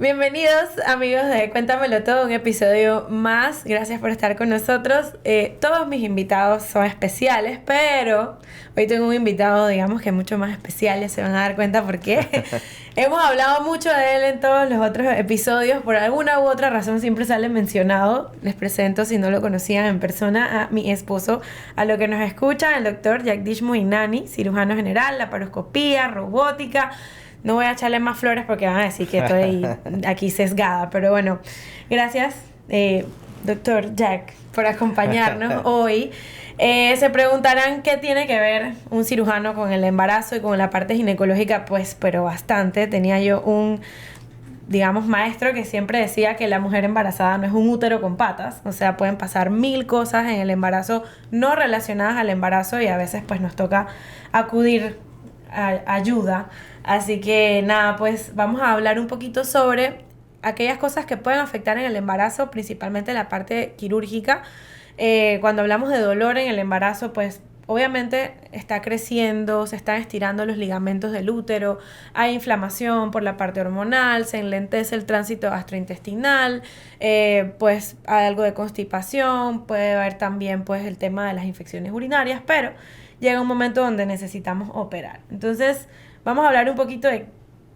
Bienvenidos amigos de Cuéntamelo Todo, un episodio más. Gracias por estar con nosotros. Todos mis invitados son especiales, pero hoy tengo un invitado, digamos que mucho más especial, ya se van a dar cuenta porque hemos hablado mucho de él en todos los otros episodios. Por alguna u otra razón siempre sale mencionado. Les presento, si no lo conocían en persona, a mi esposo, a lo que nos escucha, el doctor Jagdish Mohinani, cirujano general, laparoscopía, robótica. No voy a echarle más flores porque van a decir que estoy aquí sesgada. Pero bueno, gracias, doctor Jack, por acompañarnos hoy. Se preguntarán qué tiene que ver un cirujano con el embarazo y con la parte ginecológica. Pues, pero bastante. Tenía yo un, digamos, maestro que siempre decía que la mujer embarazada no es un útero con patas. O sea, pueden pasar 1000 cosas en el embarazo no relacionadas al embarazo y a veces pues nos toca acudir a ayuda. Así que nada, pues vamos a hablar un poquito sobre aquellas cosas que pueden afectar en el embarazo, principalmente la parte quirúrgica. Cuando hablamos de dolor en el embarazo, pues obviamente está creciendo, se están estirando los ligamentos del útero, hay inflamación por la parte hormonal, se enlentece el tránsito gastrointestinal, pues hay algo de constipación, puede haber también pues el tema de las infecciones urinarias, pero llega un momento donde necesitamos operar. Entonces, vamos a hablar un poquito de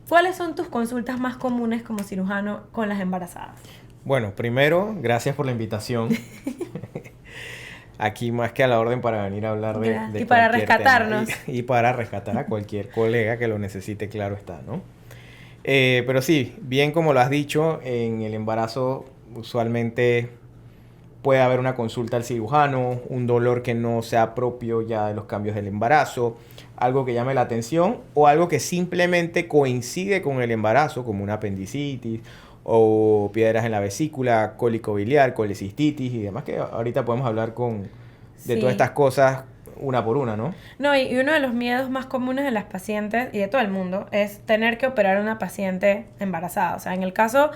cuáles son tus consultas más comunes como cirujano con las embarazadas. Bueno, primero, gracias por la invitación. Aquí más que a la orden para venir a hablar de y para cualquier rescatarnos. tema. Y para rescatar a cualquier colega que lo necesite, claro está, ¿no? Pero sí, bien como lo has dicho, en el embarazo usualmente puede haber una consulta al cirujano, un dolor que no sea propio ya de los cambios del embarazo, algo que llame la atención o algo que simplemente coincide con el embarazo, como una apendicitis o piedras en la vesícula, cólico biliar, colecistitis y demás, que ahorita podemos hablar de todas estas cosas una por una, ¿no? No, y uno de los miedos más comunes de las pacientes y de todo el mundo es tener que operar a una paciente embarazada. O sea, en el caso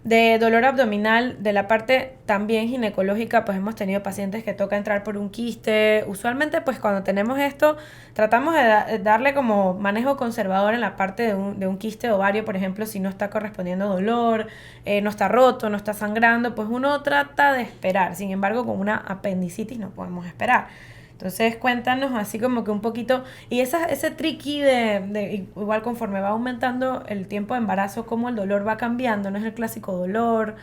de dolor abdominal, de la parte también ginecológica, pues hemos tenido pacientes que toca entrar por un quiste. Usualmente, pues cuando tenemos esto, tratamos de darle como manejo conservador en la parte de un quiste de ovario, por ejemplo, si no está correspondiendo dolor, no está roto, no está sangrando, pues uno trata de esperar. Sin embargo, con una apendicitis no podemos esperar. Entonces cuéntanos así como que un poquito, y ese tricky igual conforme va aumentando el tiempo de embarazo, cómo el dolor va cambiando, no es el clásico dolor.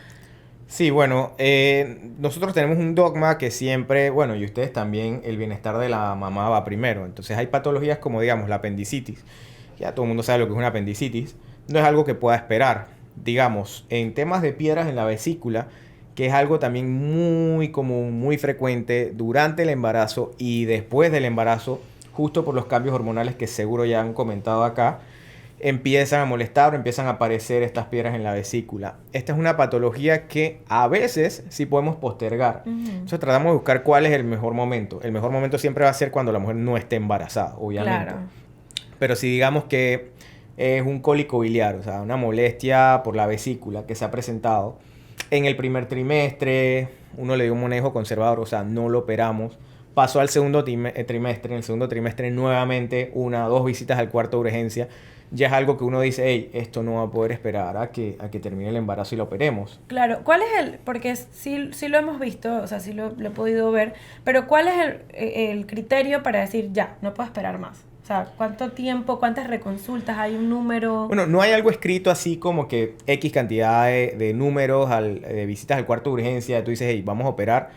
Sí, bueno, nosotros tenemos un dogma que siempre, bueno, y ustedes también, el bienestar de la mamá va primero. Entonces hay patologías como, digamos, la apendicitis. Ya todo el mundo sabe lo que es una apendicitis. No es algo que pueda esperar. Digamos, en temas de piedras en la vesícula, que es algo también muy común, muy frecuente durante el embarazo y después del embarazo, justo por los cambios hormonales que seguro ya han comentado acá, empiezan a molestar o empiezan a aparecer estas piedras en la vesícula. Esta es una patología que a veces sí podemos postergar. Entonces tratamos de buscar cuál es el mejor momento. El mejor momento siempre va a ser cuando la mujer no esté embarazada, obviamente. Claro. Pero si digamos que es un cólico biliar, o sea, una molestia por la vesícula que se ha presentado en el primer trimestre, uno le dio un manejo conservador, o sea, no lo operamos. Pasó al segundo trimestre, en el segundo trimestre nuevamente 1 o 2 visitas al cuarto de urgencia. Ya es algo que uno dice, hey, esto no va a poder esperar a que termine el embarazo y lo operemos. Claro, ¿cuál es porque sí lo hemos visto, o sea, sí lo he podido ver, pero cuál es el criterio para decir, ya, no puedo esperar más? O sea, ¿cuánto tiempo, cuántas reconsultas, hay un número? Bueno, no hay algo escrito así como que X cantidad de números, de visitas al cuarto de urgencia, tú dices, hey, vamos a operar.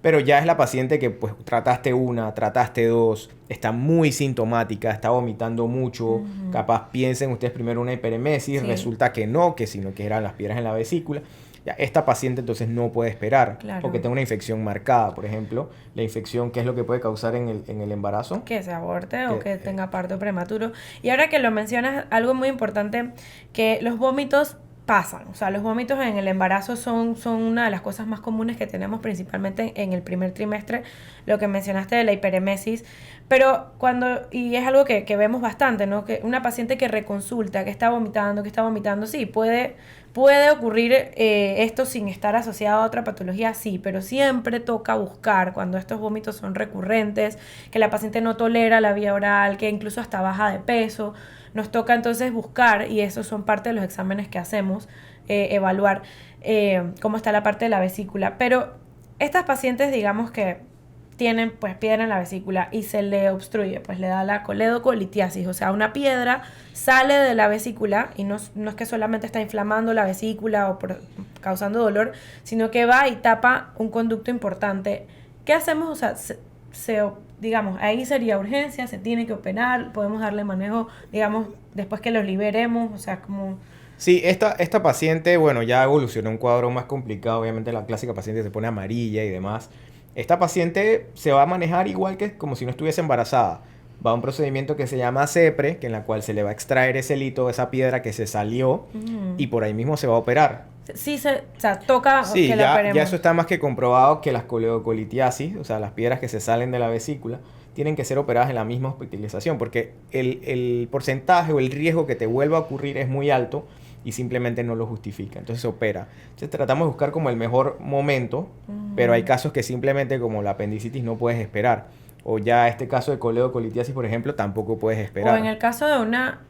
Pero ya es la paciente que pues trataste 1, trataste 2, está muy sintomática, está vomitando mucho, capaz piensen ustedes primero una hiperemesis, Sí. Resulta que no, sino que eran las piedras en la vesícula. Ya, esta paciente entonces no puede esperar, Claro. porque tenga una infección marcada, por ejemplo. La infección, ¿qué es lo que puede causar en el embarazo? Que se aborte o que tenga parto prematuro. Y ahora que lo mencionas, algo muy importante, que los vómitos pasan. O sea, los vómitos en el embarazo son una de las cosas más comunes que tenemos principalmente en el primer trimestre, lo que mencionaste de la hiperemesis. Pero y es algo que vemos bastante, ¿no? Que una paciente que reconsulta, que está vomitando, sí, puede ocurrir esto sin estar asociado a otra patología, sí, pero siempre toca buscar cuando estos vómitos son recurrentes, que la paciente no tolera la vía oral, que incluso hasta baja de peso. Nos toca entonces buscar, y esos son parte de los exámenes que hacemos, evaluar cómo está la parte de la vesícula. Pero estas pacientes, digamos que tienen pues piedra en la vesícula y se le obstruye, pues le da la coledocolitiasis, o sea, una piedra sale de la vesícula y no es que solamente está inflamando la vesícula o causando dolor, sino que va y tapa un conducto importante. ¿Qué hacemos? O sea, digamos, ahí sería urgencia, se tiene que operar, podemos darle manejo, digamos, después que los liberemos, o sea, como... Sí, esta paciente, bueno, ya evolucionó a un cuadro más complicado, obviamente la clásica paciente se pone amarilla y demás. Esta paciente se va a manejar igual que como si no estuviese embarazada. Va a un procedimiento que se llama CEPRE, que en la cual se le va a extraer ese lito, esa piedra que se salió, y por ahí mismo se va a operar. Sí, o sea, toca Sí, que la operemos. ya eso está más que comprobado que las coledocolitiasis, o sea, las piedras que se salen de la vesícula, tienen que ser operadas en la misma hospitalización, porque el porcentaje o el riesgo que te vuelva a ocurrir es muy alto y simplemente no lo justifica. Entonces se opera. Entonces tratamos de buscar como el mejor momento, pero hay casos que simplemente como la apendicitis no puedes esperar. O ya este caso de coledocolitiasis, por ejemplo, tampoco puedes esperar. O en el caso de una...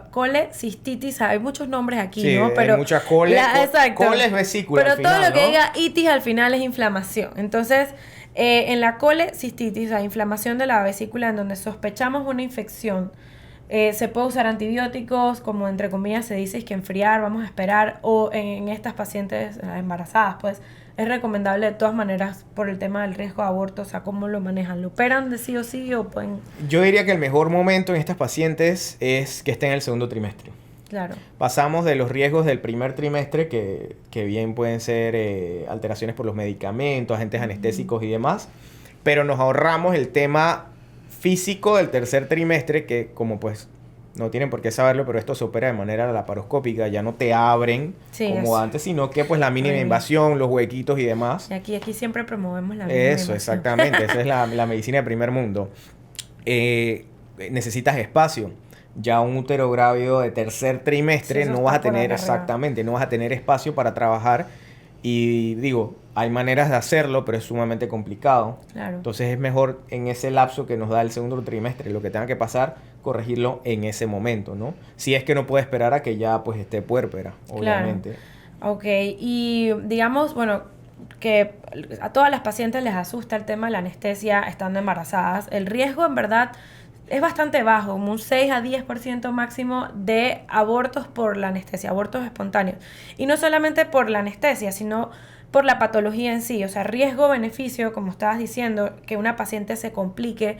colecistitis, hay muchos nombres aquí, sí, ¿no? Pero hay muchas cole, exacto. cole es vesícula pero al final, todo lo ¿no? que diga itis al final es inflamación. Entonces, en la colecistitis, la inflamación de la vesícula en donde sospechamos una infección, se puede usar antibióticos, como entre comillas se dice, es que enfriar, vamos a esperar, o en estas pacientes embarazadas, pues es recomendable de todas maneras por el tema del riesgo de aborto, o sea, ¿cómo lo manejan? ¿Lo operan de sí o sí o pueden...? Yo diría que el mejor momento en estas pacientes es que estén en el segundo trimestre. Claro. Pasamos de los riesgos del primer trimestre, que bien pueden ser alteraciones por los medicamentos, agentes anestésicos y demás, pero nos ahorramos el tema físico del tercer trimestre, que como pues no tienen por qué saberlo, pero esto se opera de manera laparoscópica, ya no te abren como antes, sino que pues la mínima invasión, los huequitos y demás. Y aquí siempre promovemos la mínima Eso, invasión. exactamente, esa es la medicina de primer mundo. Necesitas espacio. Ya un útero grávido de tercer trimestre no vas a tener, exactamente, no vas a tener espacio para trabajar. Y digo, hay maneras de hacerlo, pero es sumamente complicado. Claro. Entonces es mejor en ese lapso que nos da el segundo trimestre, lo que tenga que pasar, corregirlo en ese momento, ¿no? Si es que no puede esperar a que ya pues esté puérpera, obviamente. Claro. Ok, y digamos, bueno, que a todas las pacientes les asusta el tema de la anestesia estando embarazadas. El riesgo, en verdad, es bastante bajo, como un 6 a 10% máximo de abortos por la anestesia, abortos espontáneos. Y no solamente por la anestesia, sino por la patología en sí. O sea, riesgo-beneficio, como estabas diciendo, que una paciente se complique.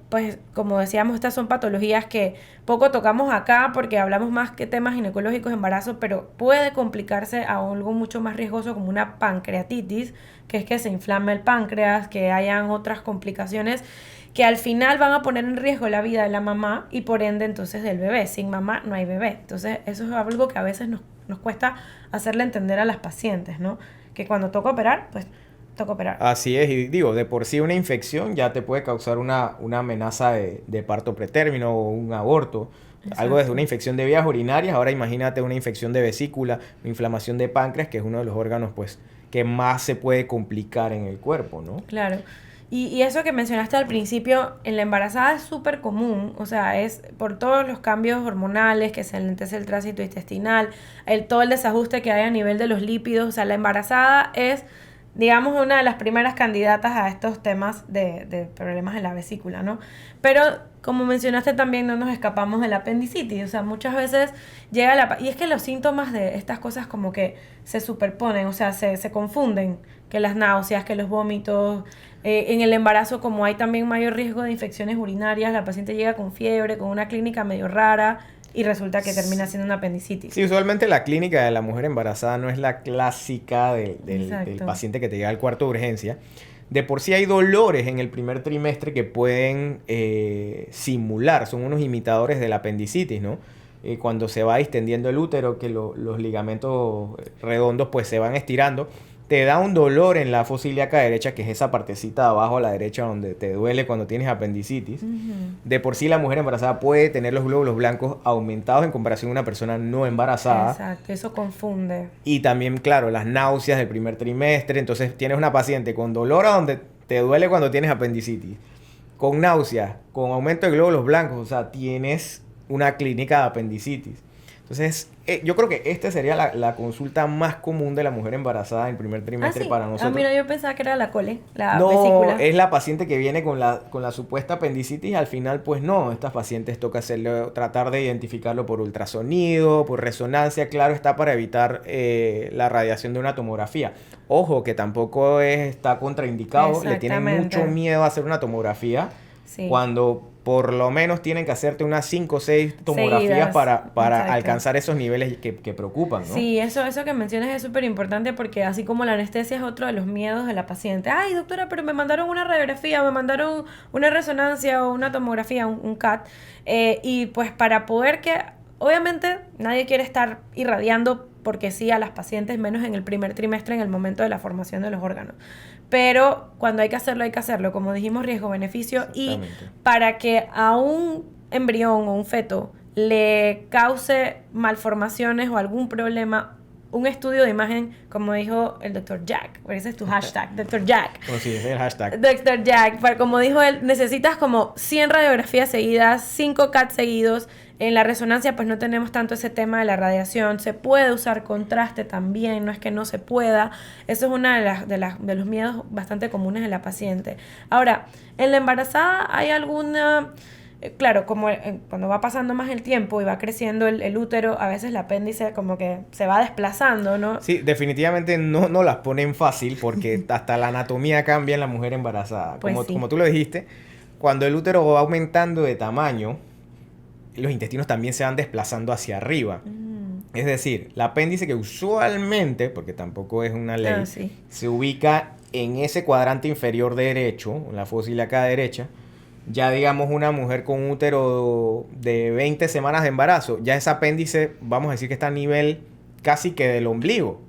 Pues, como decíamos, estas son patologías que poco tocamos acá porque hablamos más que temas ginecológicos de embarazo, pero puede complicarse a algo mucho más riesgoso como una pancreatitis, que es que se inflame el páncreas, que hayan otras complicaciones que al final van a poner en riesgo la vida de la mamá y por ende entonces del bebé. Sin mamá no hay bebé. Entonces eso es algo que a veces nos cuesta hacerle entender a las pacientes, ¿no? Que cuando toca operar, pues toca operar. Así es, y digo, de por sí una infección ya te puede causar una amenaza de parto pretérmino o un aborto. Exacto. Algo desde una infección de vías urinarias, ahora imagínate una infección de vesícula, una inflamación de páncreas, que es uno de los órganos pues que más se puede complicar en el cuerpo, ¿no? Claro. Y eso que mencionaste al principio, en la embarazada es súper común, o sea, es por todos los cambios hormonales, que se enlentece el tránsito intestinal, todo el desajuste que hay a nivel de los lípidos, o sea, la embarazada es, digamos, una de las primeras candidatas a estos temas de problemas en la vesícula, ¿no? Pero, como mencionaste también, no nos escapamos de la apendicitis, o sea, muchas veces llega y es que los síntomas de estas cosas como que se superponen, o sea, se confunden, que las náuseas, que los vómitos. En el embarazo, como hay también mayor riesgo de infecciones urinarias, la paciente llega con fiebre, con una clínica medio rara y resulta que termina siendo una apendicitis. Sí, usualmente la clínica de la mujer embarazada no es la clásica del paciente que te llega al cuarto de urgencia. De por sí hay dolores en el primer trimestre que pueden simular, son unos imitadores de la apendicitis, ¿no? Cuando se va extendiendo el útero, que los ligamentos redondos pues se van estirando, te da un dolor en la fosa ilíaca derecha, que es esa partecita de abajo a la derecha donde te duele cuando tienes apendicitis. De por sí la mujer embarazada puede tener los glóbulos blancos aumentados en comparación a una persona no embarazada. Exacto, eso confunde. Y también, claro, las náuseas del primer trimestre. Entonces tienes una paciente con dolor a donde te duele cuando tienes apendicitis, con náuseas, con aumento de glóbulos blancos, o sea, tienes una clínica de apendicitis. Entonces, yo creo que esta sería la consulta más común de la mujer embarazada en el primer trimestre sí. para nosotros. Mira, yo pensaba que era la cole, la No, vesícula. es la paciente que viene con la supuesta apendicitis. Al final, pues no. Estas pacientes toca tratar de identificarlo por ultrasonido, por resonancia. Claro, está para evitar la radiación de una tomografía. Ojo, que tampoco está contraindicado. Le tienen Exactamente. mucho miedo a hacer una tomografía. Sí. Cuando por lo menos tienen que hacerte unas 5 o 6 tomografías Seguidas. para Exacto. alcanzar esos niveles que preocupan, ¿no? Sí, eso que mencionas es súper importante porque así como la anestesia es otro de los miedos de la paciente. Ay, doctora, pero me mandaron una radiografía, o me mandaron una resonancia o una tomografía, un CAT. Y pues para poder que, obviamente nadie quiere estar irradiando porque sí a las pacientes, menos en el primer trimestre, en el momento de la formación de los órganos. Pero cuando hay que hacerlo, como dijimos, riesgo-beneficio. Y para que a un embrión o un feto le cause malformaciones o algún problema, un estudio de imagen, como dijo el doctor Jack, ese es tu hashtag, Dr. Jack. Oh, sí, ese es el hashtag. Dr. Jack, como dijo él, necesitas como 100 radiografías seguidas, 5 CAT seguidos. En la resonancia pues no tenemos tanto ese tema de la radiación, se puede usar contraste también, no es que no se pueda. Eso es una de los miedos bastante comunes de la paciente. Ahora, en la embarazada hay alguna... Claro, como cuando va pasando más el tiempo y va creciendo el útero, a veces el apéndice como que se va desplazando, ¿no? Sí, definitivamente no las ponen fácil porque hasta la anatomía cambia en la mujer embarazada. Pues Como, sí. como tú lo dijiste, cuando el útero va aumentando de tamaño, los intestinos también se van desplazando hacia arriba. Es decir, el apéndice que usualmente, porque tampoco es una ley, sí. se ubica en ese cuadrante inferior derecho, en la fosa ilíaca derecha. Ya digamos una mujer con un útero de 20 semanas de embarazo, ya ese apéndice, vamos a decir que está a nivel casi que del ombligo.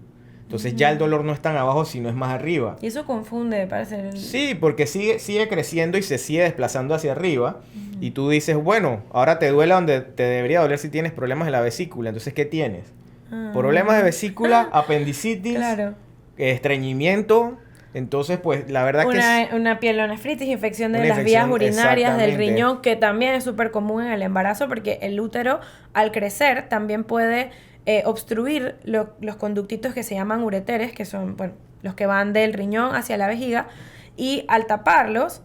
Entonces ya el dolor no es tan abajo, sino es más arriba. Y eso confunde, parece. Sí, porque sigue creciendo y se sigue desplazando hacia arriba. Y tú dices, bueno, ahora te duele donde te debería doler si tienes problemas en la vesícula. Entonces, ¿qué tienes? Problemas de vesícula, apendicitis, Claro. estreñimiento. Entonces, pues, la verdad Una pielonefritis, infección de una las vías infección, urinarias del exactamente. riñón, que también es súper común en el embarazo porque el útero, al crecer, también puede obstruir los conductitos que se llaman ureteres, que son, bueno, los que van del riñón hacia la vejiga, y al taparlos,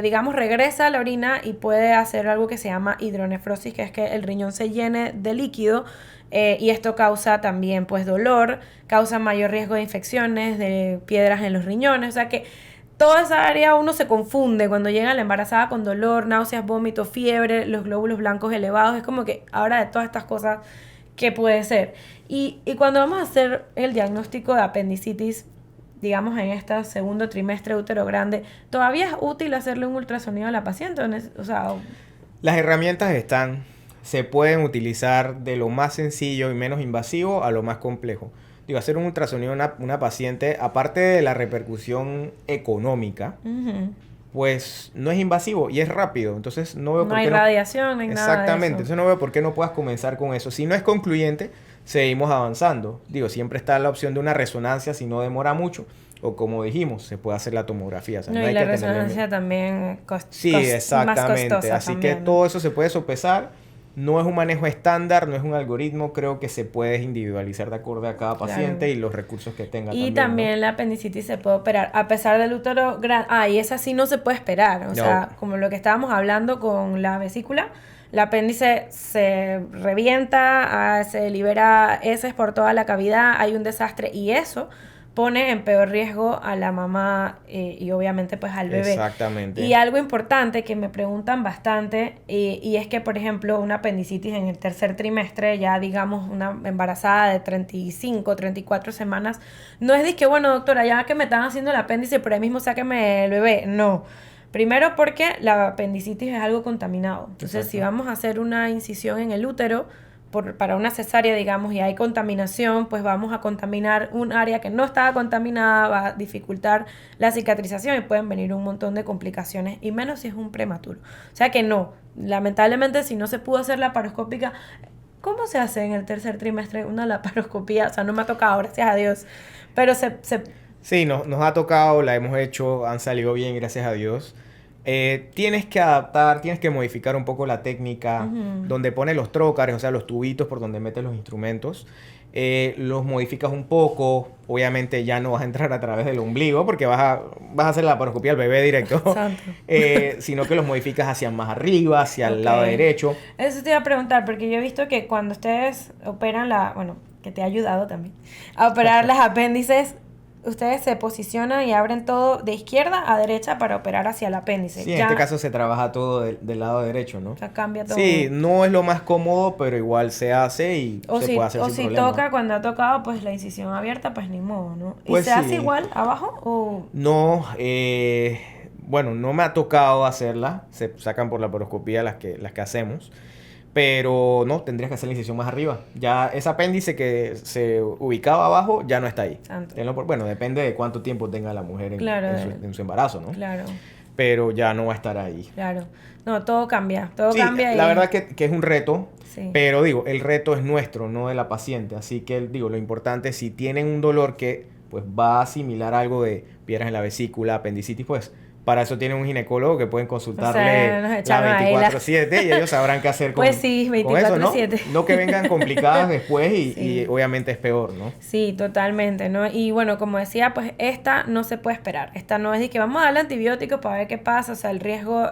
digamos, regresa a la orina y puede hacer algo que se llama hidronefrosis, que es que el riñón se llene de líquido, y esto causa también, pues, dolor, causa mayor riesgo de infecciones, de piedras en los riñones, o sea que toda esa área uno se confunde cuando llega la embarazada con dolor, náuseas, vómitos, fiebre, los glóbulos blancos elevados, es como que ahora de todas estas cosas, ¿qué puede ser? Y cuando vamos a hacer el diagnóstico de apendicitis, digamos en este segundo trimestre útero grande, ¿todavía es útil hacerle un ultrasonido a la paciente? O sea, las herramientas están, se pueden utilizar de lo más sencillo y menos invasivo a lo más complejo. Digo, hacer un ultrasonido a una paciente, aparte de la repercusión económica, pues no es invasivo y es rápido. Entonces no veo no por hay qué radiación, no hay nada de Exactamente. eso. Entonces no veo por qué no puedas comenzar con eso. Si no es concluyente, seguimos avanzando. Digo, siempre está la opción de una resonancia si no demora mucho. O como dijimos, se puede hacer la tomografía. O sea, No, no y hay la que tenerle resonancia miedo. también Sí, más exactamente. costosa Así también, que ¿no? todo eso se puede sopesar. No es un manejo estándar, no es un algoritmo. Creo que se puede individualizar de acuerdo a cada paciente y los recursos que tenga. Y ¿no? también la apendicitis se puede operar a pesar del útero grande. Y esa sí no se puede esperar. O sea, como lo que estábamos hablando con la vesícula, el apéndice se revienta, se libera heces por toda la cavidad, hay un desastre y eso pone en peor riesgo a la mamá y obviamente pues al bebé. Exactamente. Y algo importante que me preguntan bastante y es que, por ejemplo, una apendicitis en el tercer trimestre, ya digamos una embarazada de 35, 34 semanas, no es de que, bueno, doctora, ya que me están haciendo el apéndice, por ahí mismo sáqueme el bebé. No. Primero porque la apendicitis es algo contaminado. Entonces, si vamos a hacer una incisión en el útero, para una cesárea, digamos, y hay contaminación, pues vamos a contaminar un área que no estaba contaminada, va a dificultar la cicatrización y pueden venir un montón de complicaciones, y menos si es un prematuro. O sea que no, lamentablemente si no se pudo hacer laparoscópica, ¿cómo se hace en el tercer trimestre una laparoscopía? O sea, no me ha tocado, gracias a Dios, pero Sí, nos ha tocado, la hemos hecho, han salido bien, gracias a Dios. Tienes que adaptar, tienes que modificar un poco la técnica, Ujú. donde pones los trócares, o sea, los tubitos por donde metes los instrumentos. Los modificas un poco, obviamente ya no vas a entrar a través del ombligo porque vas a hacer la laparoscopia al bebé directo, Santo. sino que los modificas hacia más arriba, hacia el Ok. lado derecho. Eso te iba a preguntar, porque yo he visto que cuando ustedes operan bueno, que te ha ayudado también, a operar las apéndices, ustedes se posicionan y abren todo de izquierda a derecha para operar hacia el apéndice. Sí, en Ya, este caso se trabaja todo del lado derecho, ¿no? o sea, cambia todo. Sí, no es lo más cómodo, pero igual se hace y O se si, puede hacer o sin si problema. toca, cuando ha tocado, pues la incisión abierta, pues ni modo, ¿no? ¿Y Pues se hace sí. igual abajo o...? No, bueno, no me ha tocado hacerla. Se sacan por la laparoscopía las que hacemos. Pero no, tendrías que hacer la incisión más arriba. Ya ese apéndice que se ubicaba abajo ya no está ahí. Santo. Bueno, depende de cuánto tiempo tenga la mujer Claro, en su embarazo, ¿no? Claro, Pero ya no va a estar ahí. claro. No, todo cambia Sí, cambia la y... verdad que es un reto. Sí. Pero digo, el reto es nuestro, no de la paciente. Así que digo, lo importante es si tienen un dolor que pues va a asimilar algo de piedras en la vesícula, apendicitis, pues para eso tienen un ginecólogo que pueden consultarle nos la echaron ahí la- 24/7 y ellos sabrán qué hacer con, Pues sí, con eso, ¿no? 24/7. No que vengan complicadas después Sí. y obviamente es peor, ¿no? Sí, totalmente, ¿no? Y bueno, como decía, pues esta no se puede esperar. Esta no es de que vamos a darle antibióticos para ver qué pasa. O sea, el riesgo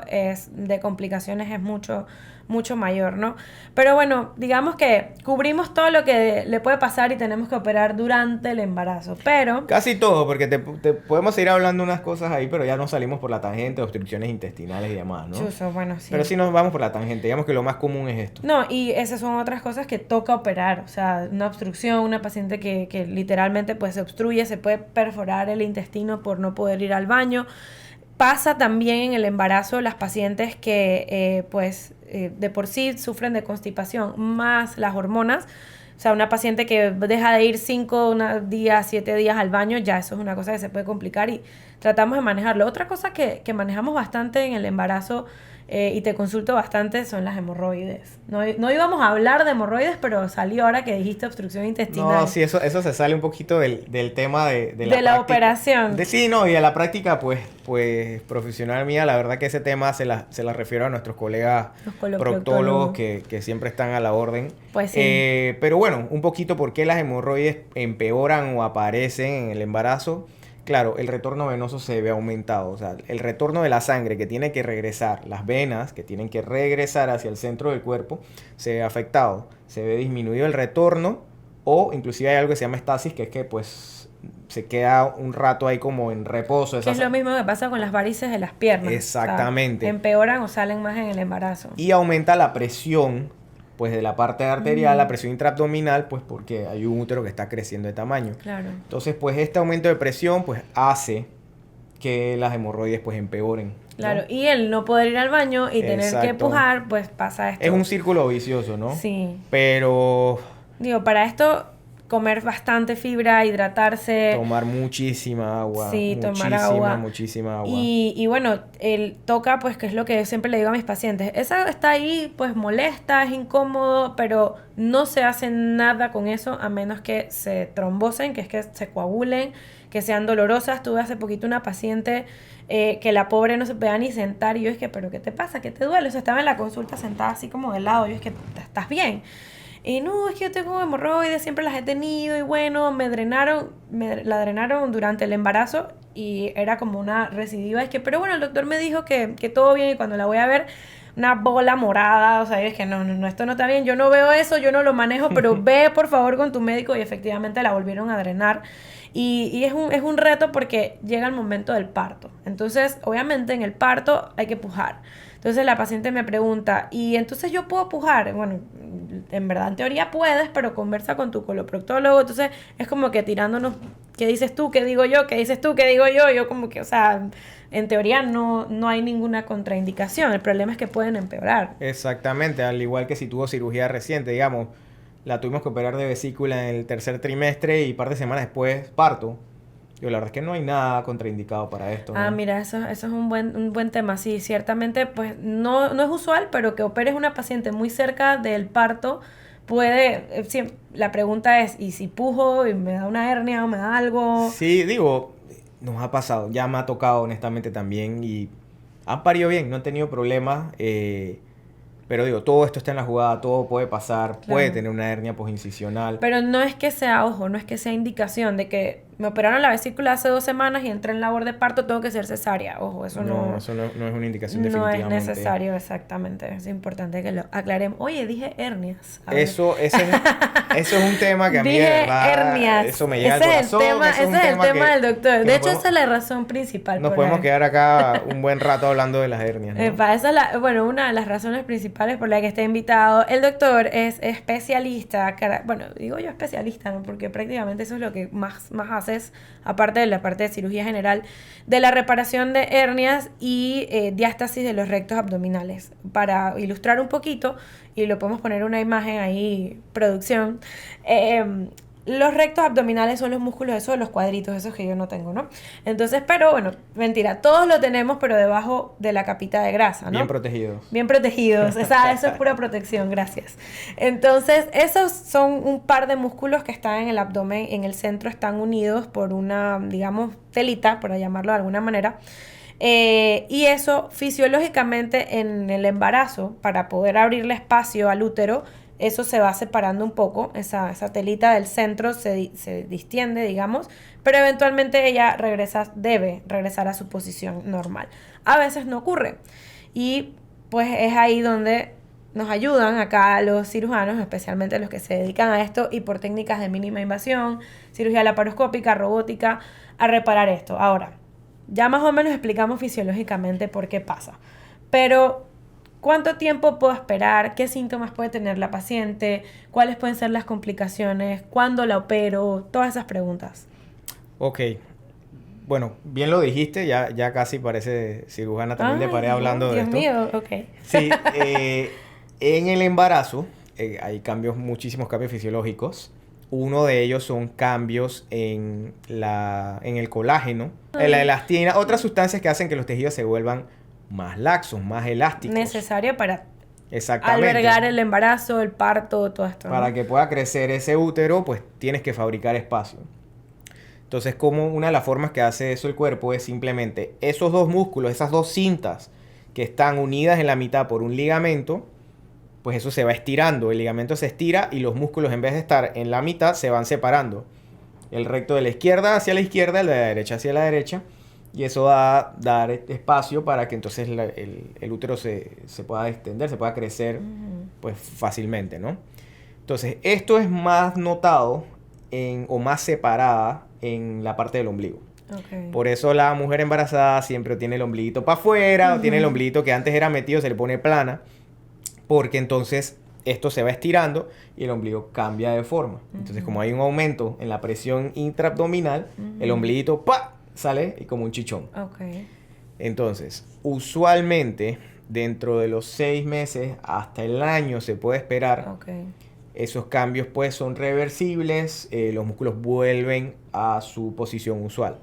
de complicaciones es mucho, mucho mayor, ¿no? Pero bueno, digamos que cubrimos todo lo que le puede pasar y tenemos que operar durante el embarazo. Pero, Casi todo, porque te podemos seguir hablando unas cosas ahí, pero ya nos salimos por la tangente, obstrucciones intestinales y demás, ¿no? chuzo, bueno, sí. Pero sí nos vamos por la tangente, digamos que lo más común es esto. No, y esas son otras cosas que toca operar, o sea, una obstrucción, una paciente que literalmente pues se obstruye, se puede perforar el intestino por no poder ir al baño. Pasa también en el embarazo las pacientes que de por sí sufren de constipación más las hormonas. O sea, una paciente que deja de ir 5 días, 7 días al baño, ya eso es una cosa que se puede complicar y tratamos de manejarlo. Otra cosa que manejamos bastante en el embarazo y te consulto bastante son las hemorroides. No íbamos a hablar de hemorroides, pero salió ahora que dijiste obstrucción intestinal. No, sí, eso se sale un poquito del tema de De la práctica. operación. Sí, no, y a la práctica, pues profesional mía, la verdad que ese tema se la refiero a nuestros colegas Los proctólogos que siempre están a la orden. Pues sí. Pero bueno, un poquito por qué las hemorroides empeoran o aparecen en el embarazo. Claro, el retorno venoso se ve aumentado, o sea, el retorno de la sangre que tiene que regresar, las venas que tienen que regresar hacia el centro del cuerpo, se ve afectado, se ve disminuido el retorno o inclusive hay algo que se llama estasis, que es que pues se queda un rato ahí como en reposo. Que es lo mismo que pasa con las varices de las piernas. Exactamente. O sea, empeoran o salen más en el embarazo. Y aumenta la presión, pues de la parte arterial, la presión intraabdominal, pues porque hay un útero que está creciendo de tamaño. Claro. Entonces, pues este aumento de presión, pues hace que las hemorroides, pues empeoren, ¿no? Claro, y el no poder ir al baño y tener que Exacto. empujar, pues pasa esto. Es un círculo vicioso, ¿no? Sí. Pero Digo, para esto, comer bastante fibra, hidratarse. tomar muchísima agua. Sí, tomar muchísima, agua. muchísima agua. Y bueno, el toca, pues que es lo que siempre le digo a mis pacientes. Esa está ahí, pues molesta, es incómodo, pero no se hace nada con eso a menos que se trombosen, que es que se coagulen, que sean dolorosas. Tuve hace poquito una paciente que la pobre no se podía ni sentar y yo es que, ¿pero qué te pasa? ¿Qué te duele? O sea, estaba en la consulta sentada así como de lado. Yo es que, ¿estás bien? Y no, es que yo tengo hemorroides, siempre las he tenido y bueno, la drenaron durante el embarazo y era como una recidiva. Es que, pero bueno, el doctor me dijo que todo bien y cuando la voy a ver, una bola morada, o sea, es que no, esto no está bien, yo no veo eso, yo no lo manejo, pero ve por favor con tu médico y efectivamente la volvieron a drenar. Y es un reto porque llega el momento del parto. Entonces, obviamente en el parto hay que pujar. Entonces la paciente me pregunta, ¿y entonces yo puedo pujar? Bueno, en verdad en teoría puedes, pero conversa con tu coloproctólogo. Entonces es como que tirándonos, ¿qué dices tú? ¿Qué digo yo? ¿Qué dices tú? ¿Qué digo yo? Yo como que, o sea, en teoría no hay ninguna contraindicación. El problema es que pueden empeorar. Exactamente, al igual que si tuvo cirugía reciente, digamos, la tuvimos que operar de vesícula en el tercer trimestre y un par de semanas después parto. Yo, la verdad es que no hay nada contraindicado para esto, ¿no? Ah, mira, eso es un buen tema. Sí, ciertamente, pues no es usual, pero que operes una paciente muy cerca del parto puede... la pregunta es, ¿y si pujo y me da una hernia o me da algo? Sí, digo, nos ha pasado, ya me ha tocado honestamente también y han parido bien, no han tenido problemas. Pero digo, todo esto está en la jugada, todo puede pasar, puede tener una hernia postincisional. Pero no es que sea, ojo, no es que sea indicación de que me operaron la vesícula hace 2 semanas y entré en labor de parto, tengo que ser cesárea. Ojo, eso no Eso no es una indicación no definitivamente. es necesario, exactamente. Es importante que lo aclaremos. Oye, dije hernias. A ver. Eso es un tema que a mí de Dije verdad, hernias. eso me llega al Ese es corazón. el tema, ese ese es el tema del doctor. De hecho, podemos- esa es la razón principal. nos por podemos la- quedar acá un buen rato hablando de las hernias, ¿no? Esa es bueno, una de las razones principales por la que está invitado. El doctor es especialista, bueno, digo yo especialista, ¿no? Porque prácticamente eso es lo que más haces, aparte de la parte de cirugía general, de la reparación de hernias y diástasis de los rectos abdominales. Para ilustrar un poquito, y lo podemos poner una imagen ahí, producción, los rectos abdominales son los músculos esos de los cuadritos, esos que yo no tengo, ¿no? Entonces, pero bueno, mentira, todos lo tenemos, pero debajo de la capita de grasa, ¿no? Bien protegidos. Bien protegidos, eso es pura protección, gracias. Entonces, esos son un par de músculos que están en el abdomen, en el centro están unidos por una, digamos, telita, por llamarlo de alguna manera. Y eso fisiológicamente en el embarazo, para poder abrirle espacio al útero, eso se va separando un poco, esa telita del centro se distiende, digamos, pero eventualmente ella debe regresar a su posición normal. A veces no ocurre. Y pues es ahí donde nos ayudan acá los cirujanos, especialmente los que se dedican a esto y por técnicas de mínima invasión, cirugía laparoscópica, robótica, a reparar esto. Ahora, ya más o menos explicamos fisiológicamente por qué pasa, pero ¿cuánto tiempo puedo esperar? ¿Qué síntomas puede tener la paciente? ¿Cuáles pueden ser las complicaciones? ¿Cuándo la opero? Todas esas preguntas. Ok. Bueno, bien lo dijiste, ya casi parece cirujana también de pared hablando de Dios esto. mío, ok. Sí, en el embarazo hay muchísimos cambios fisiológicos. Uno de ellos son cambios en el colágeno, en la elastina, otras sustancias que hacen que los tejidos se vuelvan más laxos, más elásticos. Necesario para Exactamente. albergar el embarazo, el parto, todo esto, ¿no? Para que pueda crecer ese útero, pues tienes que fabricar espacio. Entonces, como una de las formas que hace eso el cuerpo es simplemente esos dos músculos, esas dos cintas que están unidas en la mitad por un ligamento, pues eso se va estirando. El ligamento se estira y los músculos, en vez de estar en la mitad, se van separando. El recto de la izquierda hacia la izquierda, el de la derecha hacia la derecha. Y eso va a dar espacio para que entonces el útero se pueda extender, se pueda crecer pues fácilmente, ¿no? Entonces, esto es más notado o más separada en la parte del ombligo. Okay. Por eso la mujer embarazada siempre tiene el ombliguito para afuera, o tiene el ombliguito que antes era metido, se le pone plana, porque entonces esto se va estirando y el ombligo cambia de forma. Entonces, como hay un aumento en la presión intraabdominal, el ombliguito ¡pa! Sale y como un chichón. Okay. Entonces, usualmente, dentro de los 6 meses hasta el año se puede esperar. Okay. Esos cambios pues son reversibles, los músculos vuelven a su posición usual.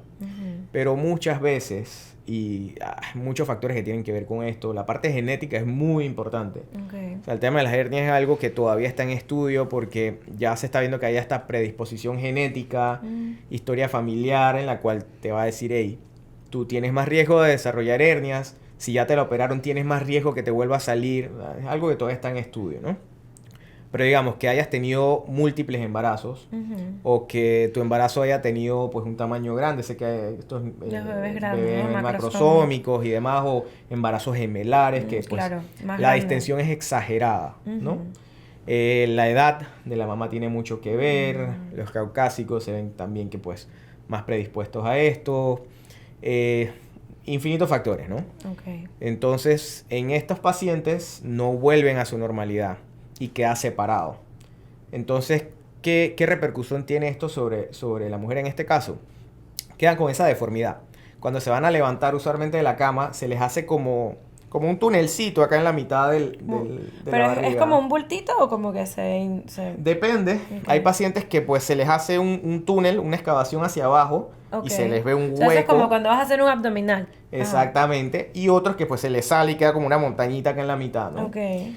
Pero muchas veces, y muchos factores que tienen que ver con esto, la parte genética es muy importante. Okay. O sea, el tema de las hernias es algo que todavía está en estudio porque ya se está viendo que hay esta predisposición genética, historia familiar en la cual te va a decir, hey, tú tienes más riesgo de desarrollar hernias, si ya te la operaron tienes más riesgo que te vuelva a salir, es algo que todavía está en estudio, ¿no? Pero digamos que hayas tenido múltiples embarazos o que tu embarazo haya tenido pues un tamaño grande, sé que hay estos bebés grandes, bebés ¿no? macrosómicos y demás, o embarazos gemelares que pues claro, más la grande. distensión es exagerada, ¿no? La edad de la mamá tiene mucho que ver, los caucásicos se ven también que pues más predispuestos a esto, infinitos factores, ¿no? Okay. Entonces, en estos pacientes no vuelven a su normalidad y queda separado. Entonces, ¿qué repercusión tiene esto sobre la mujer en este caso? Quedan con esa deformidad. Cuando se van a levantar usualmente de la cama, se les hace como un tunelcito acá en la mitad de ¿Pero la barriga. es como un bultito o como que se... Depende. Okay. Hay pacientes que pues se les hace un túnel, una excavación hacia abajo, y se les ve un hueco. Entonces es como cuando vas a hacer un abdominal. Exactamente. Y otros que pues se les sale y queda como una montañita acá en la mitad, ¿no? Okay.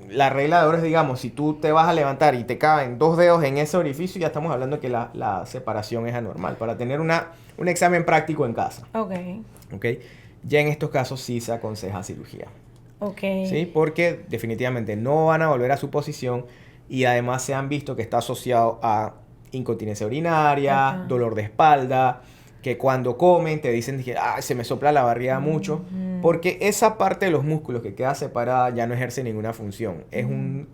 La regla de oro es, digamos, si tú te vas a levantar y te caben 2 dedos en ese orificio, ya estamos hablando que la separación es anormal. Para tener un examen práctico en casa. Okay. ¿Ok? ya en estos casos sí se aconseja cirugía. Ok. ¿Sí? Porque definitivamente no van a volver a su posición y además se han visto que está asociado a incontinencia urinaria, Ajá. dolor de espalda, que cuando comen te dicen que se me sopla la barriga mucho, porque esa parte de los músculos que queda separada ya no ejerce ninguna función. Es un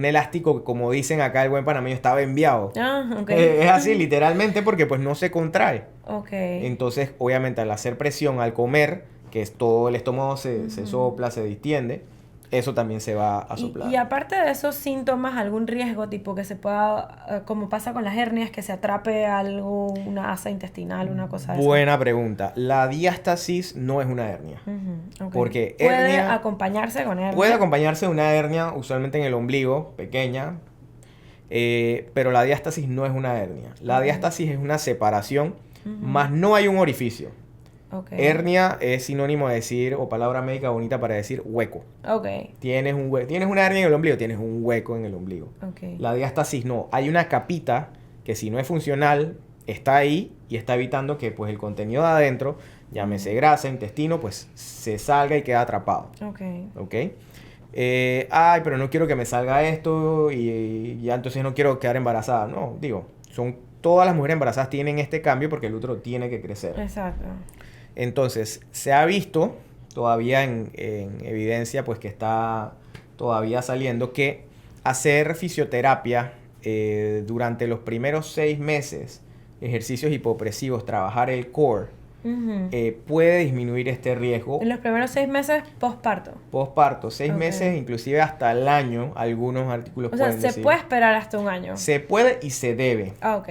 elástico que, como dicen acá el buen panameño, estaba enviado. Ok. Es así, literalmente, porque pues no se contrae. Ok. Entonces, obviamente, al hacer presión, al comer, que es todo el estómago se sopla, se distiende, eso también se va a soplar. Y aparte de esos síntomas, algún riesgo tipo que se pueda, como pasa con las hernias, que se atrape algo, una asa intestinal, una cosa de Buena pregunta. La diástasis no es una hernia. Ok. Porque puede hernia acompañarse con hernia. puede acompañarse de una hernia, usualmente en el ombligo, pequeña, pero la diástasis no es una hernia. La diástasis es una separación, más no hay un orificio. Okay. Hernia es sinónimo de decir, o palabra médica bonita para decir hueco. Ok. Tienes una hernia en el ombligo, tienes un hueco en el ombligo. Okay. La diástasis no. Hay una capita que si no es funcional, está ahí y está evitando que pues el contenido de adentro, llámese grasa, intestino, pues se salga y queda atrapado. Ok. ¿Ok? Pero no quiero que me salga esto y ya entonces no quiero quedar embarazada. No, digo, todas las mujeres embarazadas tienen este cambio porque el útero tiene que crecer. Exacto. Entonces, se ha visto todavía en evidencia, pues que está todavía saliendo, que hacer fisioterapia durante los primeros 6 meses, ejercicios hipopresivos, trabajar el core, puede disminuir este riesgo. En los primeros 6 meses postparto. Postparto, 6 meses, inclusive hasta el año, algunos artículos pueden decir. O sea, se puede esperar hasta un año. Se puede y se debe. Ok.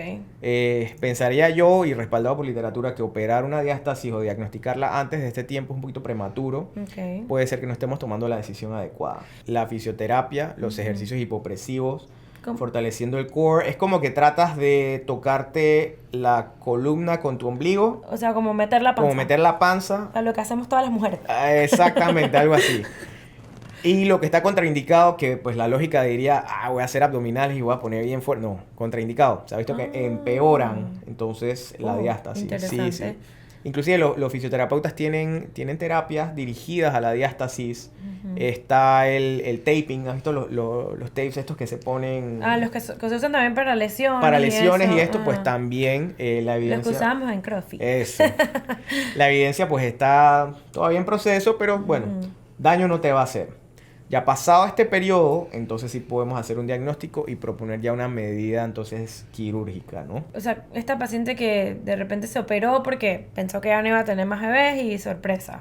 Pensaría yo, y respaldado por literatura, que operar una diástasis o diagnosticarla antes de este tiempo es un poquito prematuro. Okay. Puede ser que no estemos tomando la decisión adecuada. La fisioterapia, los ejercicios hipopresivos, fortaleciendo el core, es como que tratas de tocarte la columna con tu ombligo. O sea, como meter la panza. Como meter la panza. A lo que hacemos todas las mujeres. Exactamente, algo así. Y lo que está contraindicado, que pues la lógica diría, voy a hacer abdominales y voy a poner bien fuerte. No, contraindicado. Se ha visto que empeoran entonces la diástasis. Interesante. Sí, sí. Inclusive los fisioterapeutas tienen terapias dirigidas a la diástasis. Está el taping. ¿Has visto los tapes estos que se ponen? Los que se usan también para lesiones. Para lesiones y esto, pues también la evidencia... Los que usábamos en CrossFit. Eso. La evidencia pues está todavía en proceso, pero bueno, daño no te va a hacer. Ya pasado este periodo, entonces sí podemos hacer un diagnóstico y proponer ya una medida entonces quirúrgica, ¿no? O sea, esta paciente que de repente se operó porque pensó que ya no iba a tener más bebés y sorpresa.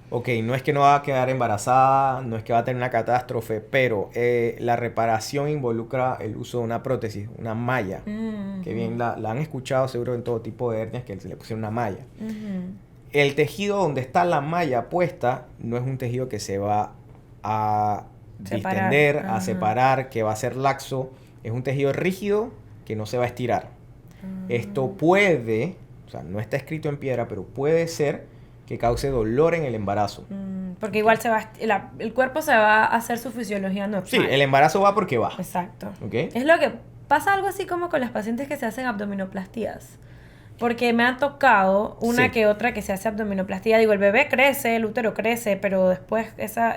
Ok, no es que no va a quedar embarazada, no es que va a tener una catástrofe, pero la reparación involucra el uso de una prótesis, una malla, que bien la han escuchado seguro en todo tipo de hernias que se le pusieron una malla. El tejido donde está la malla puesta no es un tejido que se va a distender, a separar, que va a ser laxo. Es un tejido rígido que no se va a estirar. Esto puede, o sea, no está escrito en piedra, pero puede ser que cause dolor en el embarazo. Porque igual el cuerpo se va a hacer su fisiología normal. Sí, el embarazo va porque va. Exacto. ¿Okay? Es lo que pasa algo así como con las pacientes que se hacen abdominoplastías. Porque me ha tocado una que otra que se hace abdominoplastía. Digo, el bebé crece, el útero crece, pero después esa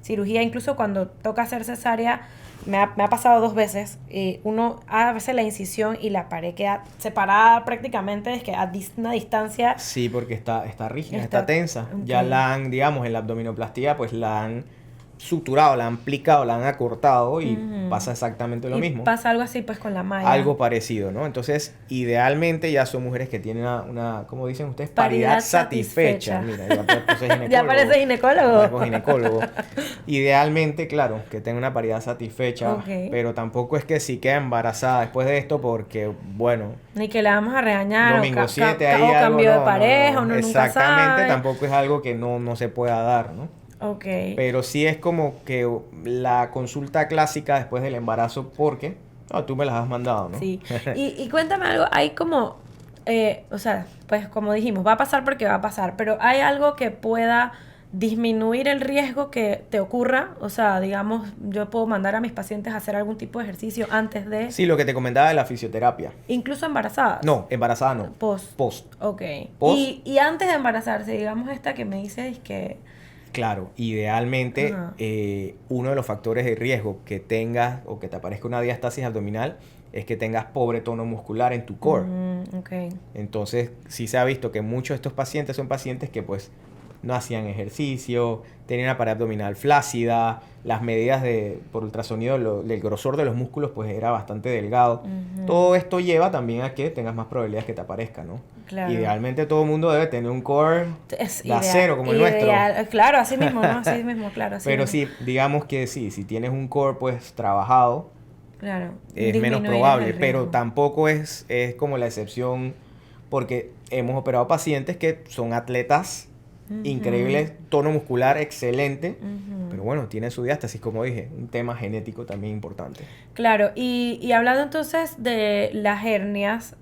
cirugía, incluso cuando toca hacer cesárea, me ha pasado 2 veces. Uno hace la incisión y la pared queda separada prácticamente, es que a una distancia. Sí, porque está rígida, está tensa. Okay. Ya la han, digamos, en la abdominoplastía, pues la han suturado, la han plicado, la han acortado y pasa exactamente lo mismo. Pasa algo así pues con la malla. Algo parecido, ¿no? Entonces, idealmente ya son mujeres que tienen una ¿cómo dicen ustedes? Paridad satisfecha. Mira, ya parece ginecólogo. Ginecólogo. Idealmente, claro, que tenga una paridad satisfecha, pero tampoco es que si queda embarazada después de esto porque, bueno... Ni que la vamos a regañar domingo 7 ahí o cambio de pareja, uno nunca sabe. Exactamente, tampoco es algo que no se pueda dar, ¿no? Okay. Pero sí es como que la consulta clásica después del embarazo, porque tú me las has mandado, ¿no? Sí. Y cuéntame algo, hay como, o sea, pues como dijimos, va a pasar porque va a pasar, pero ¿hay algo que pueda disminuir el riesgo que te ocurra. O sea, digamos, yo puedo mandar a mis pacientes a hacer algún tipo de ejercicio antes de... Sí, lo que te comentaba de la fisioterapia. Incluso embarazadas. No, embarazada no. Post. Post. Ok. Post. Y antes de embarazarse, digamos esta que me dices que... Claro, idealmente Ajá. uno de los factores de riesgo que tengas o que te aparezca una diastasis abdominal es que tengas pobre tono muscular en tu core. Ok. Entonces, sí se ha visto que muchos de estos pacientes son pacientes que pues no hacían ejercicio, tenían una pared abdominal flácida, las medidas por ultrasonido del grosor de los músculos pues era bastante delgado. Todo esto lleva también a que tengas más probabilidades que te aparezca, ¿no? Claro. Idealmente todo el mundo debe tener un core Es de acero como el nuestro. Claro, así mismo, ¿no? Así mismo, claro. Así Pero mismo. sí, digamos que sí, si tienes un core pues trabajado, Claro. es menos Disminuir probable, el pero riesgo. tampoco es como la excepción porque hemos operado pacientes que son atletas increíbles, tono muscular excelente, pero bueno, tienen su diástasis, como dije, un tema genético también importante. Claro, y hablando entonces de las hernias,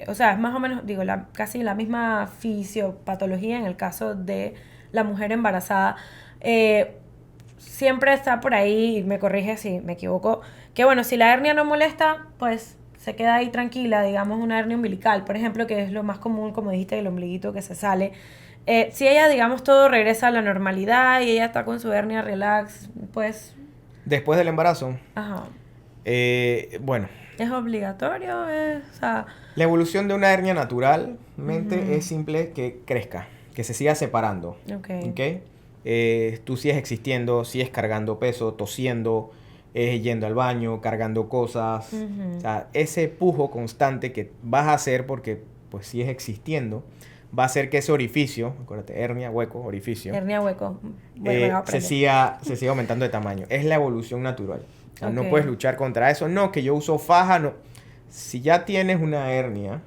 o sea, es más o menos, digo, casi la misma fisiopatología en el caso de la mujer embarazada. Siempre está por ahí, y me corrige si me equivoco, que bueno, si la hernia no molesta, pues se queda ahí tranquila, digamos una hernia umbilical, por ejemplo, que es lo más común, como dijiste, el ombliguito que se sale. Si ella, digamos, todo regresa a la normalidad y ella está con su hernia relax, pues... Después del embarazo, Ajá. bueno, ¿Es obligatorio? O sea... la evolución de una hernia naturalmente es simple que crezca, que se siga separando. Ok. ¿Ok? Tú sigues existiendo, sigues cargando peso, tosiendo, yendo al baño, cargando cosas. O sea, ese pujo constante que vas a hacer porque pues sigues existiendo, va a hacer que ese orificio, acuérdate, hernia, hueco, orificio, Hernia hueco. Bueno, se siga aumentando de tamaño. Es la evolución natural. O sea, no puedes luchar contra eso. No, que yo uso faja, no. Si ya tienes una hernia,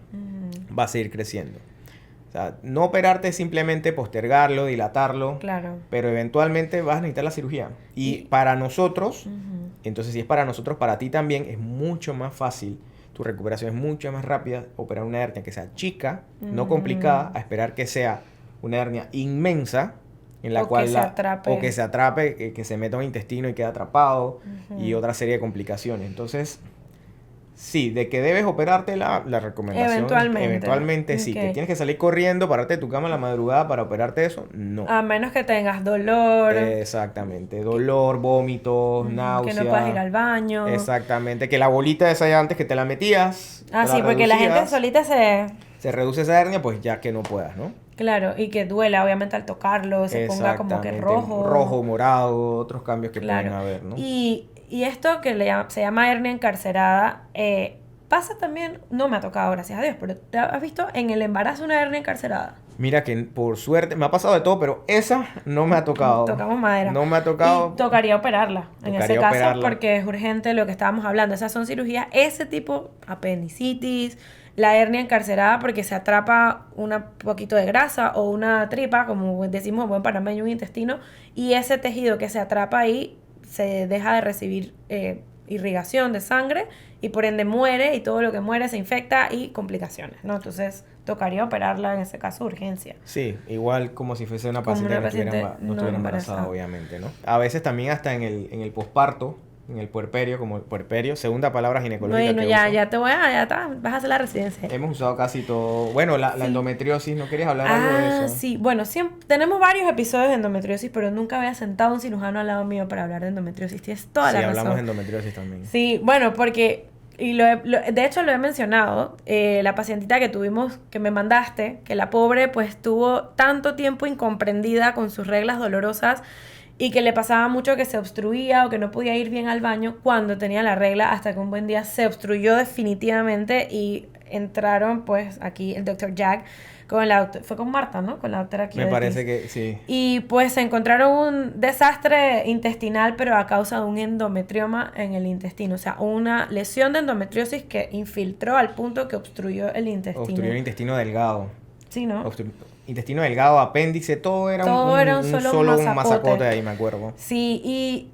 va a seguir creciendo. O sea, no operarte es simplemente postergarlo, dilatarlo. Claro. Pero eventualmente vas a necesitar la cirugía. Y para nosotros, entonces si es para nosotros, para ti también es mucho más fácil. Tu recuperación es mucho más rápida operar una hernia que sea chica, no complicada, a esperar que sea una hernia inmensa en la cual o que se atrape, que se meta en el intestino y quede atrapado y otra serie de complicaciones. Entonces, sí, de que debes operarte la recomendación. Eventualmente sí. Que tienes que salir corriendo, pararte de tu cama en la madrugada para operarte eso, no. A menos que tengas dolor. Exactamente. Dolor, vómitos, náuseas. Que no puedas ir al baño. Exactamente. Que la bolita esa de antes que te la metías. Ah, sí, porque la gente solita se reduce esa hernia, pues ya que no puedas, ¿no? Claro, y que duela obviamente al tocarlo, se ponga como que rojo. Rojo, morado, otros cambios que pueden haber, ¿no? Y esto que se llama hernia encarcerada, pasa también, no me ha tocado, gracias a Dios, pero ¿te has visto en el embarazo una hernia encarcerada? Mira que por suerte, me ha pasado de todo, pero esa no me ha tocado. Tocamos madera. No me ha tocado. Y tocaría operarla, en ese caso, porque es urgente lo que estábamos hablando. Esas son cirugías, ese tipo, apendicitis, la hernia encarcerada porque se atrapa un poquito de grasa o una tripa, como decimos en buen panameño, un intestino, y ese tejido que se atrapa ahí se deja de recibir irrigación de sangre y por ende muere, y todo lo que muere se infecta y complicaciones, ¿no? Entonces tocaría operarla en ese caso de urgencia. Sí, igual como si fuese una paciente que no estuviera embarazada, obviamente, ¿no? A veces también hasta en el posparto, en el puerperio, como el puerperio, segunda palabra ginecológica. Bueno, ya está, vas a hacer la residencia. Hemos usado casi todo. Bueno, la endometriosis, ¿no querías hablar algo de eso? Sí, bueno, tenemos varios episodios de endometriosis, pero nunca había sentado un cirujano al lado mío para hablar de endometriosis. Tienes toda la razón. Sí, hablamos de endometriosis también. Sí, bueno, porque, de hecho lo he mencionado, la pacientita que tuvimos, que me mandaste, que la pobre pues tuvo tanto tiempo incomprendida con sus reglas dolorosas, y que le pasaba mucho que se obstruía o que no podía ir bien al baño cuando tenía la regla, hasta que un buen día se obstruyó definitivamente y entraron pues aquí el Dr. Jack con la doctora, fue con Marta, ¿no? Con la doctora aquí. Me parece que sí. Y pues se encontraron un desastre intestinal, pero a causa de un endometrioma en el intestino, o sea, una lesión de endometriosis que infiltró al punto que obstruyó el intestino. Obstruyó el intestino delgado. Sí, ¿no? Intestino delgado, apéndice, todo era un solo masacote ahí, me acuerdo. Sí, y,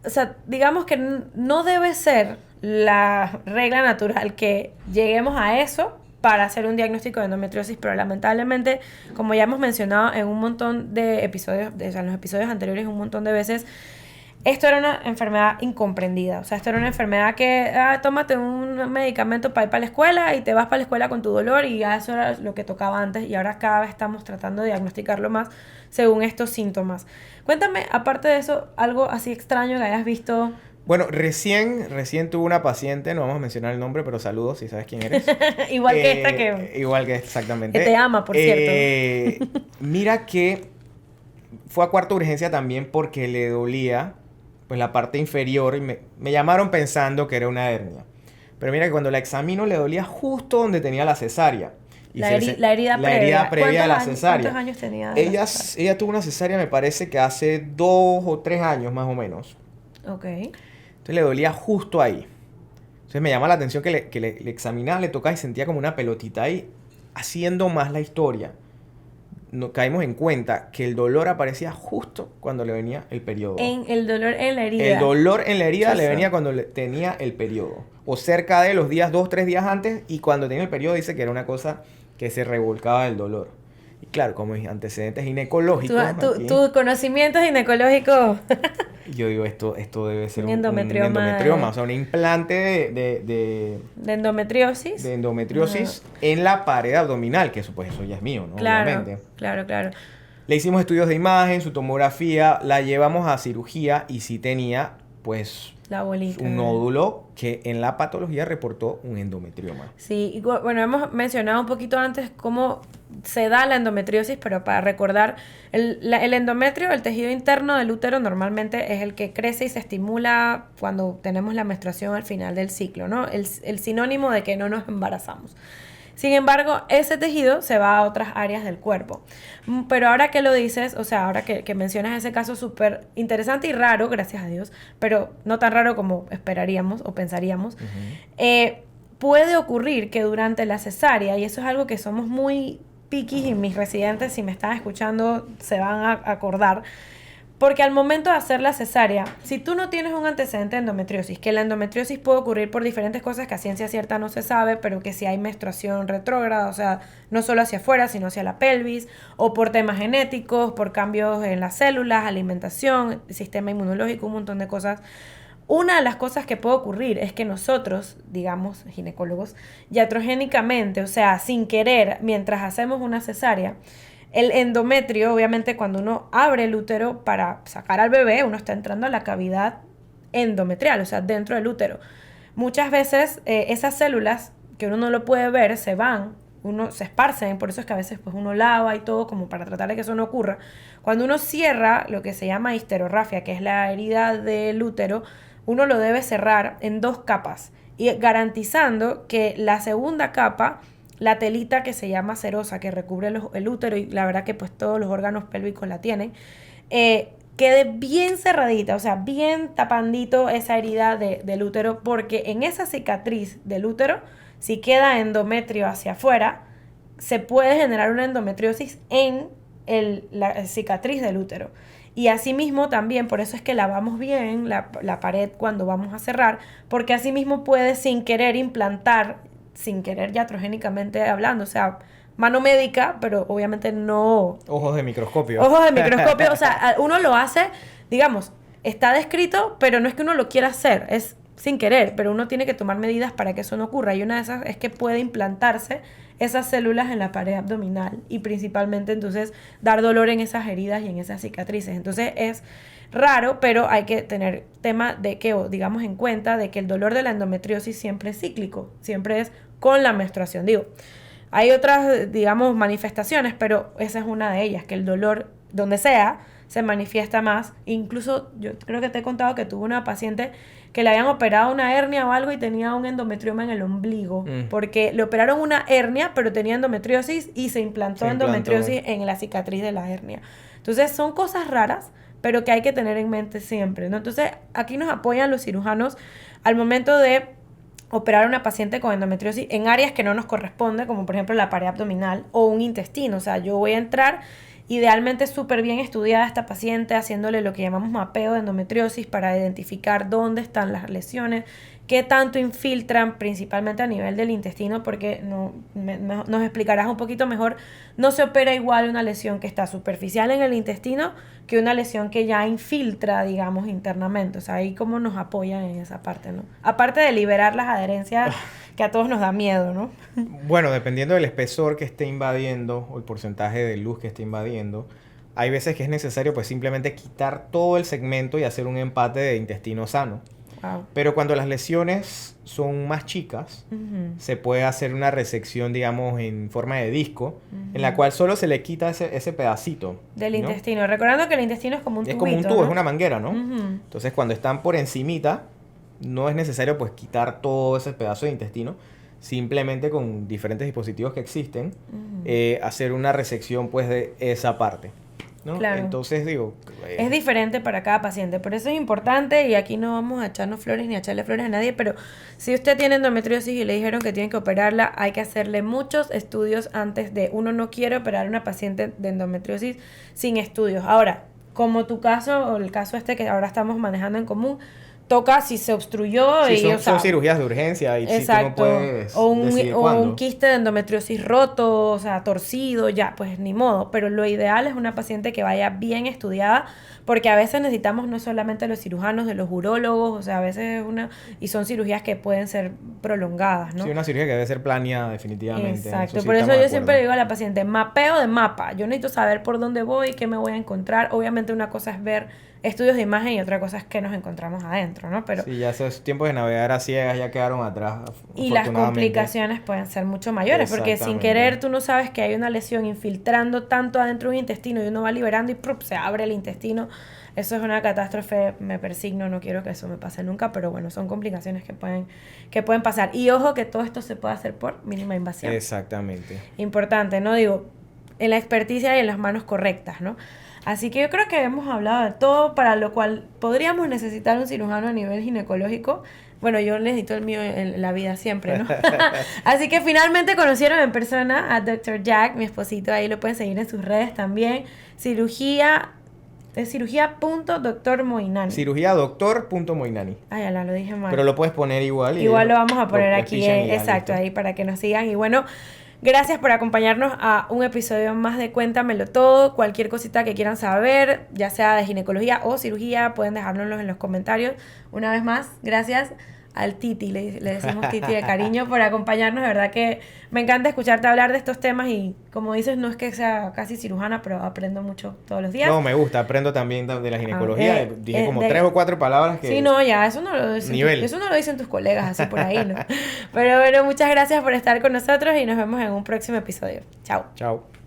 o sea, digamos que no debe ser la regla natural que lleguemos a eso para hacer un diagnóstico de endometriosis, pero lamentablemente, como ya hemos mencionado en un montón de episodios, o sea, en los episodios anteriores un montón de veces, esto era una enfermedad incomprendida. O sea, esto era una enfermedad que, tómate un medicamento para ir para la escuela y te vas para la escuela con tu dolor y ya eso era lo que tocaba antes y ahora cada vez estamos tratando de diagnosticarlo más según estos síntomas. Cuéntame, aparte de eso, algo así extraño que hayas visto. Bueno, recién tuve una paciente, no vamos a mencionar el nombre, pero saludos si sabes quién eres. Igual que esta que... Igual que esta, exactamente. Que te ama, por cierto. Mira que fue a cuarta urgencia también porque le dolía pues la parte inferior y me llamaron pensando que era una hernia. Pero mira que cuando la examino le dolía justo donde tenía la cesárea. Y la herida previa a la cesárea. ¿Cuántos años tenía? Ella tuvo una cesárea, me parece que hace 2 o 3 años más o menos. Ok. Entonces le dolía justo ahí. Entonces me llama la atención que le examinaba, le tocaba y sentía como una pelotita ahí. Haciendo más la historia, nos caímos en cuenta que el dolor aparecía justo cuando le venía el periodo. El dolor en la herida. El dolor en la herida le venía cuando tenía el periodo. O cerca de los días, 2, 3 días antes. Y cuando tenía el periodo dice que era una cosa que se revolcaba del dolor. Y claro, como antecedentes ginecológicos. Tu conocimiento ginecológico. Yo digo, esto debe ser un endometrioma. O sea, un implante de endometriosis. De endometriosis en la pared abdominal, que eso ya es mío, ¿no? Claro, obviamente. Claro. Le hicimos estudios de imagen, su tomografía, la llevamos a cirugía y sí tenía, pues, la bolita, un nódulo que en la patología reportó un endometrioma. Sí, y bueno, hemos mencionado un poquito antes cómo se da la endometriosis, pero para recordar, el endometrio, el tejido interno del útero, normalmente es el que crece y se estimula cuando tenemos la menstruación al final del ciclo, ¿no? El sinónimo de que no nos embarazamos. Sin embargo, ese tejido se va a otras áreas del cuerpo. Pero ahora que lo dices, o sea, ahora que mencionas ese caso súper interesante y raro, gracias a Dios, pero no tan raro como esperaríamos o pensaríamos, puede ocurrir que durante la cesárea, y eso es algo que somos muy piquis y mis residentes, si me están escuchando, se van a acordar, porque al momento de hacer la cesárea, si tú no tienes un antecedente de endometriosis, que la endometriosis puede ocurrir por diferentes cosas que a ciencia cierta no se sabe, pero que si hay menstruación retrógrada, o sea, no solo hacia afuera, sino hacia la pelvis, o por temas genéticos, por cambios en las células, alimentación, sistema inmunológico, un montón de cosas. Una de las cosas que puede ocurrir es que nosotros, digamos, ginecólogos, iatrogénicamente, o sea, sin querer, mientras hacemos una cesárea, el endometrio, obviamente, cuando uno abre el útero para sacar al bebé, uno está entrando a la cavidad endometrial, o sea, dentro del útero. Muchas veces esas células, que uno no lo puede ver, se esparcen, por eso es que a veces pues, uno lava y todo, como para tratar de que eso no ocurra. Cuando uno cierra lo que se llama histerorrafia, que es la herida del útero, uno lo debe cerrar en 2 capas, y garantizando que la segunda capa, la telita que se llama serosa, que recubre el útero, y la verdad que pues todos los órganos pélvicos la tienen, quede bien cerradita, o sea, bien tapandito esa herida del útero, porque en esa cicatriz del útero, si queda endometrio hacia afuera, se puede generar una endometriosis en la cicatriz del útero. Y asimismo también, por eso es que lavamos bien la pared cuando vamos a cerrar, porque asimismo puede sin querer implantar, sin querer iatrogénicamente hablando, o sea, mano médica, pero obviamente no... Ojos de microscopio. Ojos de microscopio, o sea, uno lo hace, digamos, está descrito, pero no es que uno lo quiera hacer, es sin querer, pero uno tiene que tomar medidas para que eso no ocurra. Y una de esas es que puede implantarse esas células en la pared abdominal y principalmente entonces dar dolor en esas heridas y en esas cicatrices. Entonces es raro, pero hay que tener tema de que, o digamos en cuenta, de que el dolor de la endometriosis siempre es cíclico, siempre es con la menstruación. Digo, hay otras, digamos, manifestaciones, pero esa es una de ellas, que el dolor, donde sea, se manifiesta más. Incluso yo creo que te he contado que tuve una paciente que le habían operado una hernia o algo y tenía un endometrioma en el ombligo, porque le operaron una hernia, pero tenía endometriosis y se implantó endometriosis en la cicatriz de la hernia. Entonces son cosas raras, pero que hay que tener en mente siempre, ¿no? Entonces aquí nos apoyan los cirujanos al momento de operar a una paciente con endometriosis en áreas que no nos corresponde, como por ejemplo la pared abdominal o un intestino. O sea, yo voy a entrar Idealmente súper bien estudiada esta paciente, haciéndole lo que llamamos mapeo de endometriosis para identificar dónde están las lesiones, qué tanto infiltran, principalmente a nivel del intestino, porque nos explicarás un poquito mejor, no se opera igual una lesión que está superficial en el intestino que una lesión que ya infiltra, digamos, internamente. O sea, ahí cómo nos apoyan en esa parte, ¿no? Aparte de liberar las adherencias que a todos nos da miedo, ¿no? Bueno, dependiendo del espesor que esté invadiendo o el porcentaje de luz que esté invadiendo, hay veces que es necesario pues simplemente quitar todo el segmento y hacer un empate de intestino sano. Wow. Pero cuando las lesiones son más chicas, se puede hacer una resección, digamos, en forma de disco, en la cual solo se le quita ese pedacito. Del ¿no? intestino. Recordando que el intestino es como un tubito, es como un tubo, ¿no? es una manguera, ¿no? Entonces, cuando están por encimita, no es necesario pues quitar todo ese pedazo de intestino. Simplemente con diferentes dispositivos que existen, hacer una resección pues de esa parte. ¿no? Claro. Entonces digo... Es diferente para cada paciente, por eso es importante, y aquí no vamos a echarnos flores ni a echarle flores a nadie, pero si usted tiene endometriosis y le dijeron que tiene que operarla, hay que hacerle muchos estudios antes de... Uno no quiere operar a una paciente de endometriosis sin estudios. Ahora, como tu caso o el caso este que ahora estamos manejando en común, toca si se obstruyó sí, y son cirugías de urgencia y exacto, si tú no puedes o decidir cuándo. un quiste de endometriosis roto, o sea, torcido, ya, pues ni modo. Pero lo ideal es una paciente que vaya bien estudiada, porque a veces necesitamos no solamente los cirujanos, de los urólogos, o sea, a veces y son cirugías que pueden ser prolongadas, ¿no? Sí, una cirugía que debe ser planeada definitivamente. Exacto, sí por eso estamos de yo acuerdo. siempre le digo a la paciente, mapeo de mapa. Yo necesito saber por dónde voy, qué me voy a encontrar. Obviamente una cosa es ver estudios de imagen y otra cosa es qué nos encontramos adentro, ¿no? Pero sí, ya esos tiempos de navegar a ciegas ya quedaron atrás. y las complicaciones pueden ser mucho mayores, porque sin querer tú no sabes que hay una lesión infiltrando tanto adentro de un intestino y uno va liberando y ¡prup! Se abre el intestino. Eso es una catástrofe, me persigno, no quiero que eso me pase nunca, pero bueno, son complicaciones que pueden pasar. Y ojo que todo esto se puede hacer por mínima invasión. Exactamente. Importante, ¿no? Digo, en la experticia y en las manos correctas, ¿no? Así que yo creo que hemos hablado de todo, para lo cual podríamos necesitar un cirujano a nivel ginecológico. Bueno, yo necesito el mío en la vida siempre, ¿no? Así que finalmente conocieron en persona a Dr. Jack, mi esposito, ahí lo pueden seguir en sus redes también. Cirugía.doctor.moinani. Cirugía doctor.moinani. Ah, ya lo dije mal. Pero lo puedes poner igual. Igual lo vamos a poner aquí, exacto, ahí para que nos sigan. Y bueno, gracias por acompañarnos a un episodio más de Cuéntamelo Todo. Cualquier cosita que quieran saber, ya sea de ginecología o cirugía, pueden dejárnoslo en los comentarios. Una vez más, gracias al Titi, le decimos Titi de cariño, por acompañarnos. De verdad que me encanta escucharte hablar de estos temas y, como dices, no es que sea casi cirujana, pero aprendo mucho todos los días. No, me gusta, aprendo también de la ginecología. Dije como 3 o 4 palabras que... Sí, no, ya, eso no lo dicen tus colegas así por ahí, ¿no? Pero bueno, muchas gracias por estar con nosotros y nos vemos en un próximo episodio. Chao. Chao.